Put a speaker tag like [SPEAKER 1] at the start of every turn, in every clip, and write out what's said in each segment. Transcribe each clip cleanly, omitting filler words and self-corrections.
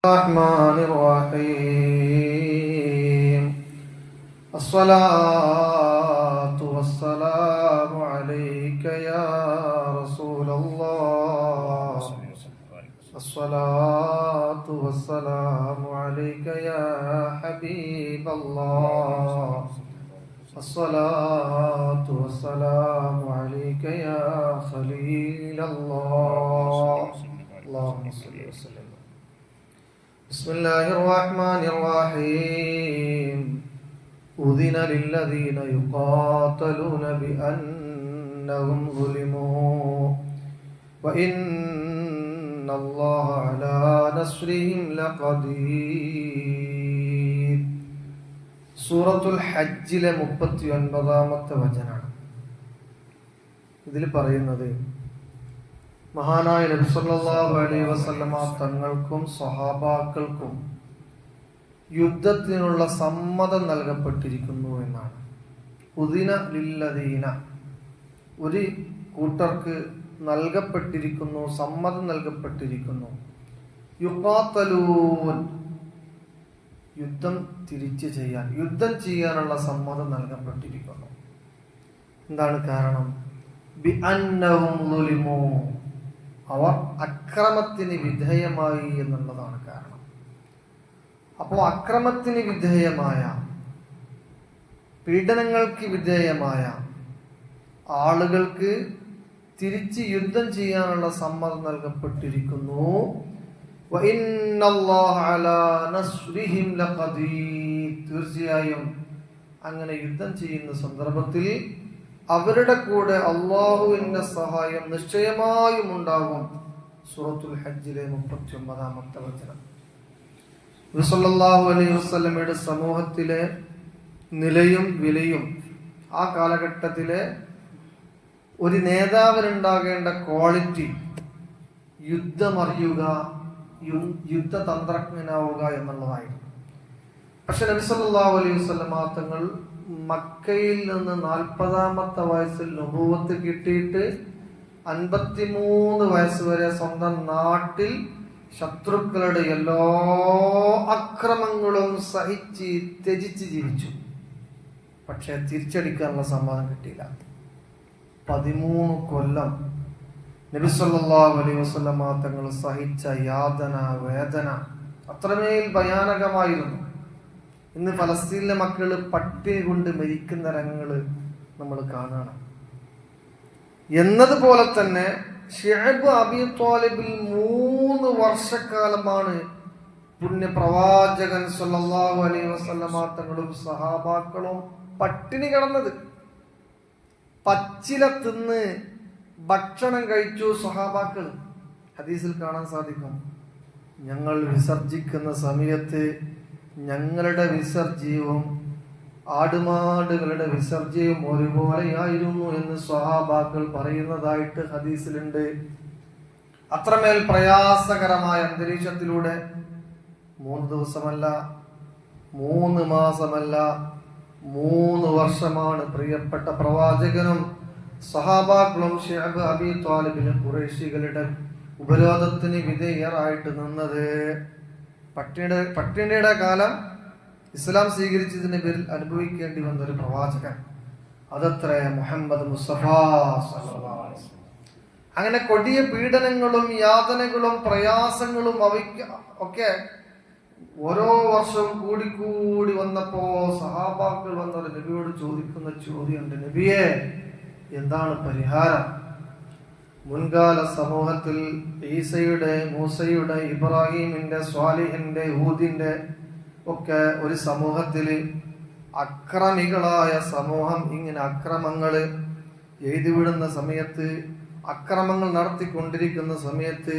[SPEAKER 1] الرحمن الرحيم الصلاة والسلام عليك يا رسول الله الصلاة والسلام عليك يا حبيب الله الصلاة والسلام عليك يا خليل الله اللهم صل وسلم. بسم الله الرحمن الرحيم أذن للذين يقاتلون بأنهم ظلموا وإن الله على نصرهم لقدير. സൂറത്തുൽ ഹജ്ജിലെ 39-ാമത്തെ വചനാണ്. ഇതിൽ പറയുന്നത് മഹാനായ നബി സല്ലല്ലാഹു അലൈഹി വസല്ലമ തങ്ങൾക്കും സ്വഹാബാക്കൾക്കും യുദ്ധത്തിനുള്ള സമ്മതം നൽകപ്പെട്ടിരിക്കുന്നു എന്നാണ്. ഉദിന ലില്ലദീന, ഒരു കൂട്ടർക്ക് നൽകപ്പെട്ടിരിക്കുന്നു, സമ്മതം നൽകപ്പെട്ടിരിക്കുന്നു. യുഖാതലൂൻ, യുദ്ധം തിരിച്ചു ചെയ്യാൻ, യുദ്ധം ചെയ്യാനുള്ള സമ്മതം നൽകപ്പെട്ടിരിക്കുന്നു. എന്താണ് കാരണം? ബിഅന്നഹും ളുലിമൂ, അവർ അക്രമത്തിന് വിധേയമായി എന്നുള്ളതാണ് കാരണം. അപ്പോൾ അക്രമത്തിന് വിധേയമായ, പീഡനങ്ങൾക്ക് വിധേയമായ ആളുകൾക്ക് തിരിച്ച് യുദ്ധം ചെയ്യാനുള്ള സമ്മതം നൽകപ്പെട്ടിരിക്കുന്നു. തീർച്ചയായും അങ്ങനെ യുദ്ധം ചെയ്യുന്ന സന്ദർഭത്തിൽ അവരുടെ കൂടെ അള്ളാഹുവിന്റെ സഹായം നിശ്ചയമായും ഉണ്ടാകും. സൂറത്തുൽ ഹജ്ജിലെ 39-ാമത്തെ വചനം. നബി സല്ലല്ലാഹു അലൈഹി വസല്ലമയുടെ സമൂഹത്തിലെ നിലയും വിലയും, ആ കാലഘട്ടത്തിലെ ഒരു നേതാവിനുണ്ടാകേണ്ട ക്വാളിറ്റി യുദ്ധമറിയുക, യുദ്ധതന്ത്രജ്ഞനാവുക എന്നുള്ളതായിരുന്നു. പക്ഷെ നബി സല്ലല്ലാഹു അലൈഹി വസല്ലമ തങ്ങൾ മക്കയിൽ നിന്ന് 40-ാമത്തെ വയസ്സിൽ നുബുവത്ത് കിട്ടിയിട്ട് 53 വയസ്സ് വരെ സ്വന്തം നാട്ടിൽ ശത്രുക്കളുടെ എല്ലാ അക്രമങ്ങളും സഹിച്ച് ത്യജിച്ച് ജീവിച്ചു. പക്ഷെ തിരിച്ചടിക്കാനുള്ള സമ്മതം കിട്ടിയില്ല. 13 കൊല്ലം നബി സല്ലല്ലാഹു അലൈഹി വസല്ലമ തങ്ങൾ സഹിച്ച യാതന, വേദന അത്രമേൽ ഭയാനകമായിരുന്നു. ഇന്ന് ഫലസ്തീനിലെ മക്കള് പട്ടിണി കൊണ്ട് മരിക്കുന്ന രംഗങ്ങള് നമ്മൾ കാണണം. എന്നതുപോലെ തന്നെ ശുഐബ് അബീ ത്വാലിബിൽ 3 വർഷക്കാലമാണ് പുണ്യ പ്രവാചകൻ സല്ലല്ലാഹു അലൈഹി വസല്ലമ തങ്ങളും സഹാബാക്കളും പട്ടിണി കിടന്നത്. പച്ചില തിന്ന് ഭക്ഷണം കഴിച്ചു സഹാബാക്കൾ. ഹദീസിൽ കാണാൻ സാധിക്കും, ഞങ്ങൾ വിസർജിക്കുന്ന സമയത്ത് ഞങ്ങളുടെ വിസർജ്യവും ആടുമാടുകളുടെ വിസർജ്യവും ഒരുപോലെയായിരുന്നു എന്ന് സ്വഹാബാക്കൾ പറയുന്നതായിട്ട് ഹദീസിലുണ്ട്. അത്രമേൽ പ്രയാസകരമായ അന്തരീക്ഷത്തിലൂടെ 3 ദിവസമല്ല, 3 മാസമല്ല, 3 വർഷമാണ് പ്രിയപ്പെട്ട പ്രവാചകനും സഹാബാക്കളും ശുഐബ് അബീ ത്വാലിബിലെ ഖുറൈശികളുടെ ഉപരോധത്തിന് വിധേയരായിട്ട് നിന്നത്. പട്ടിണിയുടെ കാലം ഇസ്ലാം സ്വീകരിച്ചതിന്റെ പേരിൽ അനുഭവിക്കേണ്ടി വന്ന ഒരു പ്രവാചകൻ, അതത്ര മുഹമ്മദ് മുസ്തഫ സല്ലല്ലാഹു അലൈഹി വസല്ലം. അങ്ങനെ കൊടിയ പീഡനങ്ങളും യാതനകളും പ്രയാസങ്ങളും ഒക്കെ ഓരോ വർഷവും കൂടി വന്നപ്പോ സഹാബാക്കൾ വന്നവർ നബിയോട് ചോദിക്കുന്ന ചോദ്യമുണ്ട്, നബിയെ എന്താണ് പരിഹാരം? മുൻകാല സമൂഹത്തിൽ ഈസയുടെ, മൂസയുടെ, ഇബ്രാഹിമിന്റെ, സ്വാലിഹിന്റെ, ഹൂദിന്റെ ഒക്കെ ഒരു സമൂഹത്തില് അക്രമികളായ സമൂഹം ഇങ്ങനെ അക്രമങ്ങള് എഴുതിവിടുന്ന സമയത്ത്, അക്രമങ്ങൾ നടത്തിക്കൊണ്ടിരിക്കുന്ന സമയത്ത്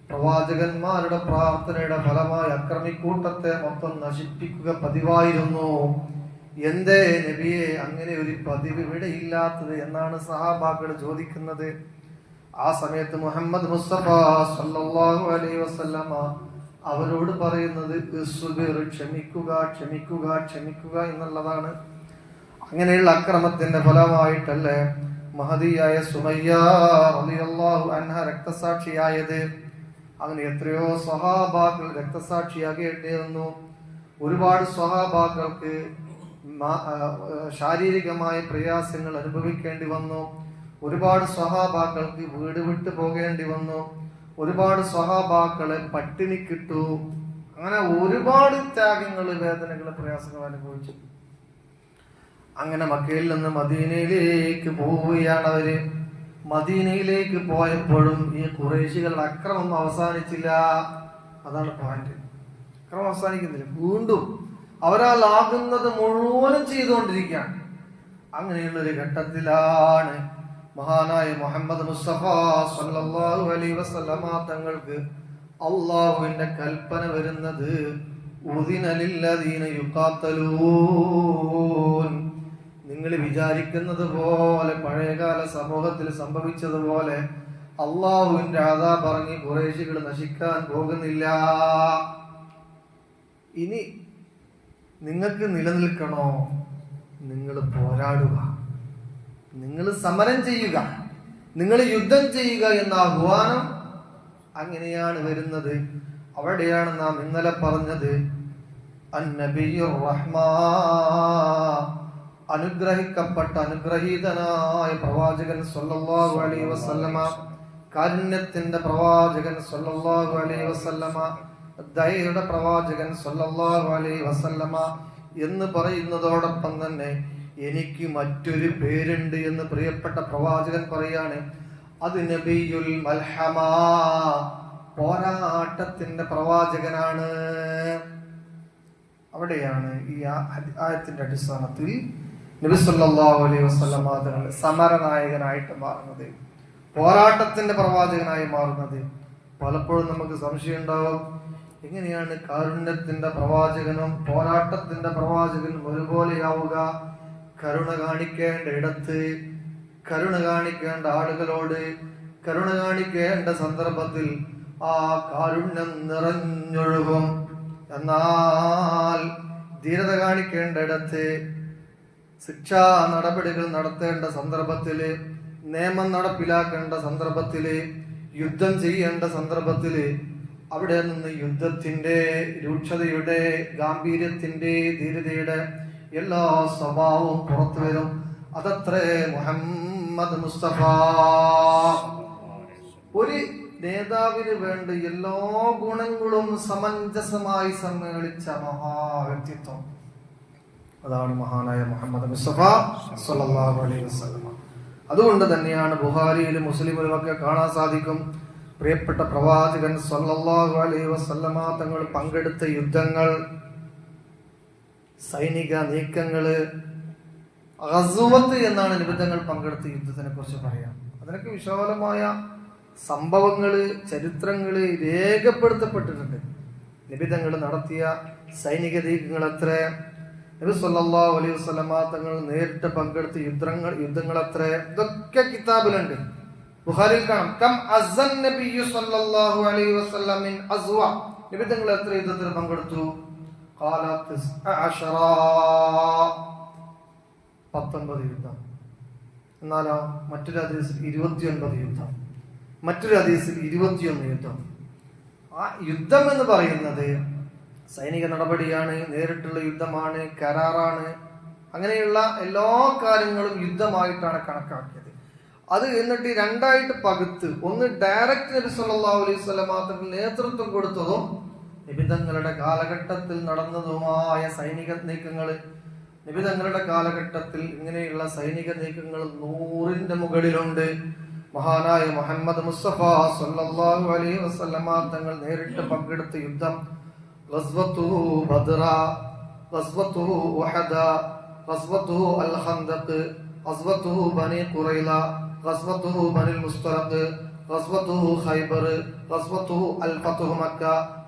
[SPEAKER 1] പ്രവാചകന്മാരുടെ പ്രാർത്ഥനയുടെ ഫലമായി അക്രമിക്കൂട്ടത്തെ മൊത്തം നശിപ്പിക്കുക പതിവായിരുന്നു. എന്തേ നബിയെ അങ്ങനെ ഒരു പതിവ് ഇവിടെ ഇല്ലാത്തത് എന്നാണ് സഹാബാക്കൾ ചോദിക്കുന്നത്. ആ സമയത്ത് മുഹമ്മദ് മുസ്തഫ സല്ലല്ലാഹു അലൈഹി വസല്ലമ അവരോട് പറയുന്നത് ക്ഷമിക്കുക, ക്ഷമിക്കുക, ക്ഷമിക്കുക എന്നുള്ളതാണ്. അങ്ങനെയുള്ള അക്രമത്തിന്റെ ഫലമായിട്ടല്ലേ മഹദിയായ സുമയ്യ റളിയല്ലാഹു അൻഹ രക്തസാക്ഷിയായത്. അങ്ങനെ എത്രയോ സ്വഹാബാക്കൾ രക്തസാക്ഷിയാകേണ്ടി വന്നു. ഒരുപാട് സ്വഹാബാക്കൾക്ക് ശാരീരികമായ പ്രയാസങ്ങൾ അനുഭവിക്കേണ്ടി വന്നു. ഒരുപാട് സ്വഹാബാക്കൾക്ക് വീട് വിട്ടു പോകേണ്ടി വന്നു. ഒരുപാട് സ്വഹാബാക്കളെ പട്ടിണിക്കിട്ടു. അങ്ങനെ ഒരുപാട് ത്യാഗങ്ങൾ, വേദനകൾ, പ്രയാസങ്ങൾ അനുഭവിച്ചു. അങ്ങനെ മക്കയിൽ നിന്ന് മദീനയിലേക്ക് പോവുകയാണ് അവര്. മദീനയിലേക്ക് പോയപ്പോഴും ഈ ഖുറൈശികളുടെ അക്രമം അവസാനിച്ചില്ല. അതാണ് പോയിന്റ്. അക്രമം അവസാനിക്കുന്നില്ല, വീണ്ടും അവരാൽ ആകുന്നത് മുഴുവനും ചെയ്തുകൊണ്ടിരിക്കുകയാണ്. അങ്ങനെയുള്ളൊരു ഘട്ടത്തിലാണ് മഹാനായ മുഹമ്മദ് മുസ്തഫ സല്ലല്ലാഹു അലൈഹി വസല്ലമ തങ്ങൾക്ക് അള്ളാഹുവിന്റെ കൽപ്പന വരുന്നത്, ഉദിന ലില്ലദീന യുഖാതലൂൻ. നിങ്ങൾ വിചാരിക്കുന്നത് പോലെ പഴയകാല സമൂഹത്തിൽ സംഭവിച്ചതുപോലെ അള്ളാഹുവിന്റെ അദാബ് ഇറങ്ങി ഖുറൈശികൾ നശിക്കാൻ പോകുന്നില്ല. ഇനി നിങ്ങൾക്ക് നിലനിൽക്കണോ, നിങ്ങൾ പോരാടുക, നിങ്ങൾ സമരം ചെയ്യുക, നിങ്ങൾ യുദ്ധം ചെയ്യുക എന്ന ആഹ്വാനം അങ്ങനെയാണ് വരുന്നത്. അവിടെയാണ് നാം ഇന്നലെ പറഞ്ഞത്, അന്നബിയുർ റഹ്മാ, അനുഗ്രഹിക്കപ്പെട്ട അനുഗ്രഹീതനായ പ്രവാചകൻ സല്ലല്ലാഹു അലൈഹി വസല്ലമ, കാരുണ്യത്തിന്റെ പ്രവാചകൻ സല്ലല്ലാഹു അലൈഹി വസല്ലമ, ദയയുടെ പ്രവാചകൻ സല്ലല്ലാഹു അലൈഹി വസല്ലമ എന്ന് പറയുന്നതോടൊപ്പം തന്നെ എനിക്ക് മറ്റൊരു പേരുണ്ട് എന്ന് പ്രിയപ്പെട്ട പ്രവാചകൻ പറയാണ്. അത് നബിയുൽ മൽഹമ, പോരാട്ടത്തിന്റെ പ്രവാചകനാണ്. അവിടെയാണ് ഈ ആയത്തിന്റെ അടിസ്ഥാനത്തിൽ നബി സല്ലല്ലാഹു അലൈഹി വസല്ലമ തങ്ങൾ സമരനായകനായിട്ട് മാറുന്നത്, പോരാട്ടത്തിന്റെ പ്രവാചകനായി മാറുന്നത്. പലപ്പോഴും നമുക്ക് സംശയം ഉണ്ടാവും, എങ്ങനെയാണ് കാരുണ്യത്തിന്റെ പ്രവാചകനും പോരാട്ടത്തിന്റെ പ്രവാചകനും ഒരുപോലെയാവുക? കരുണ കാണിക്കേണ്ട ഇടത്ത്, കരുണ കാണിക്കേണ്ട ആളുകളോട് കരുണ കാണിക്കേണ്ട സന്ദർഭത്തിൽ ആ കാരുണ്യം നിറഞ്ഞൊഴുകും. എന്നാൽ ധീരത കാണിക്കേണ്ട ഇടത്ത്, ശിക്ഷാ നടപടികൾ നടത്തേണ്ട സന്ദർഭത്തില്, നിയമം നടപ്പിലാക്കേണ്ട സന്ദർഭത്തില്, യുദ്ധം ചെയ്യേണ്ട സന്ദർഭത്തില് അവിടെ നിന്ന് യുദ്ധത്തിന്റെ രൂക്ഷതയുടെ, ഗാംഭീര്യത്തിന്റെ, ധീരതയുടെ എല്ലാ സ്വഭാവവും പുറത്തു വരും. അതത്രേ മുഹമ്മദ് മുസ്തഫ. ഒരു നേതാവിന് വേണ്ട എല്ലാ ഗുണങ്ങളും സമഞ്ജസമായി സമ്മേളിച്ച മഹാവ്യക്തിത്വം, അതാണ് മഹാനായ മുഹമ്മദ് മുസ്തഫ സല്ലല്ലാഹു അലൈഹി വസല്ലം. അതുകൊണ്ട് തന്നെയാണ് ബുഖാരിയിലും മുസ്ലിമിലും ഒക്കെ കാണാൻ സാധിക്കും, പ്രിയപ്പെട്ട പ്രവാചകൻ സല്ലല്ലാഹു അലൈഹി വസല്ലമ തങ്ങൾ പങ്കെടുത്ത യുദ്ധങ്ങൾ, സൈനിക നീക്കങ്ങള്, ഗസ്വത്ത് എന്നാണ് നിബിധങ്ങൾ പങ്കെടുത്ത യുദ്ധത്തിനെ കുറിച്ച് പറയാം. അതിനൊക്കെ വിശാലമായ സംഭവങ്ങള്, ചരിത്രങ്ങള് രേഖപ്പെടുത്തപ്പെട്ടിട്ടുണ്ട്. നിബിധങ്ങൾ നടത്തിയ സൈനിക നീക്കങ്ങൾ എത്ര, നബി സല്ലല്ലാഹു അലൈഹി വസല്ലമ തങ്ങൾ നേരിട്ട് പങ്കെടുത്ത യുദ്ധങ്ങൾ എത്ര, ഇതൊക്കെ കിതാബിലുണ്ട്. ബുഖാരിയിൽ കാണാം, കം അസ്സൻ നബിയ്യു സല്ലല്ലാഹു അലൈഹി വസല്ലം മിൻ അസ്വ, നബി തങ്ങൾ എത്ര യുദ്ധത്തിൽ പങ്കെടുത്തു? ഖാല 19 യുദ്ധം. എന്നാലോ മറ്റൊരു ഹദീസിൽ 29 യുദ്ധം, മറ്റൊരു ഹദീസിൽ 21 യുദ്ധം. ആ യുദ്ധം എന്ന് പറയുന്നത് സൈനിക നടപടിയാണ്, നേരിട്ടുള്ള യുദ്ധമാണ്, കരാറാണ്. അങ്ങനെയുള്ള എല്ലാ കാര്യങ്ങളും യുദ്ധമായിട്ടാണ് കണക്കാക്കിയത്. അത് എന്നിട്ട് രണ്ടായിട്ട് പകുത്ത്, ഒന്ന് ഡയറക്റ്റ് നബി സല്ലല്ലാഹു അലൈഹി വസല്ലം നേതൃത്വം കൊടുത്തതും നിബിധങ്ങളുടെ കാലഘട്ടത്തിൽ നടന്നതുമായ സൈനിക നീക്കങ്ങൾ. നിബിധങ്ങളുടെ കാലഘട്ടത്തിൽ ഇങ്ങനെയുള്ള സൈനിക നീക്കങ്ങൾ 100ന്റെ മുകളിലുണ്ട്. മഹാനായ മുഹമ്മദ് മുസ്തഫ സല്ലല്ലാഹു അലൈഹി വസല്ലം തങ്ങൾ നേരിട്ട് പങ്കെടുത്ത യുദ്ധം ഗസ്വത്തുഹു ബദ്റ, ഗസ്വത്തുഹു ഉഹദ, ഗസ്വത്തുഹു അൽ ഖന്ദഖ്, ഗസ്വത്തുഹു ബനി ഖുറൈള, ഗസ്വത്തുഹു ബനിൽ മുസ്തലഖ്, ഗസ്വത്തുഹു ഖൈബർ, ഗസ്വത്തുഹു അൽ ഫത്ഹു മക്ക,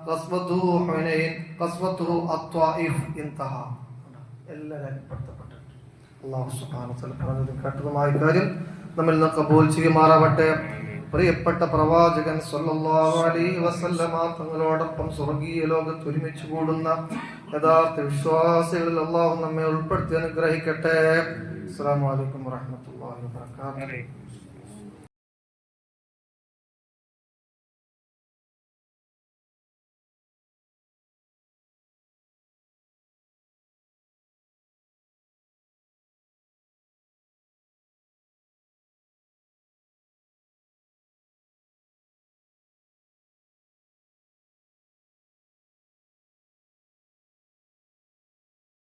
[SPEAKER 1] ഗസ്വത്തുഹു ഹുനൈൻ, ഗസ്വത്തുഹു അത്വായിഫ്. ഇൻതഹ. എല്ലാം രേഖപ്പെടുത്തപ്പെട്ടിട്ടുണ്ട്. അല്ലാഹു സുബ്ഹാനഹു വ തആല പറഞ്ഞതും കേട്ടതുമായ കാര്യം നമ്മിൽ നിന്ന് കബൂൽ ചെയ്യുമാറാവട്ടെ. പ്രിയപ്പെട്ട പ്രവാചകൻ സല്ലല്ലാഹു അലൈഹി വസല്ലമ തങ്ങളോടൊപ്പം സ്വർഗീയ ലോകത്ത് ഒരുമിച്ച് കൂടുന്ന യഥാർത്ഥ വിശ്വാസികളിൽ അല്ലാഹു നമ്മെ ഉൾപ്പെടുത്തി അനുഗ്രഹിക്കട്ടെ. അസ്സലാമു അലൈക്കും വറഹ്മത്തുള്ളാഹി വബറകാതുഹു.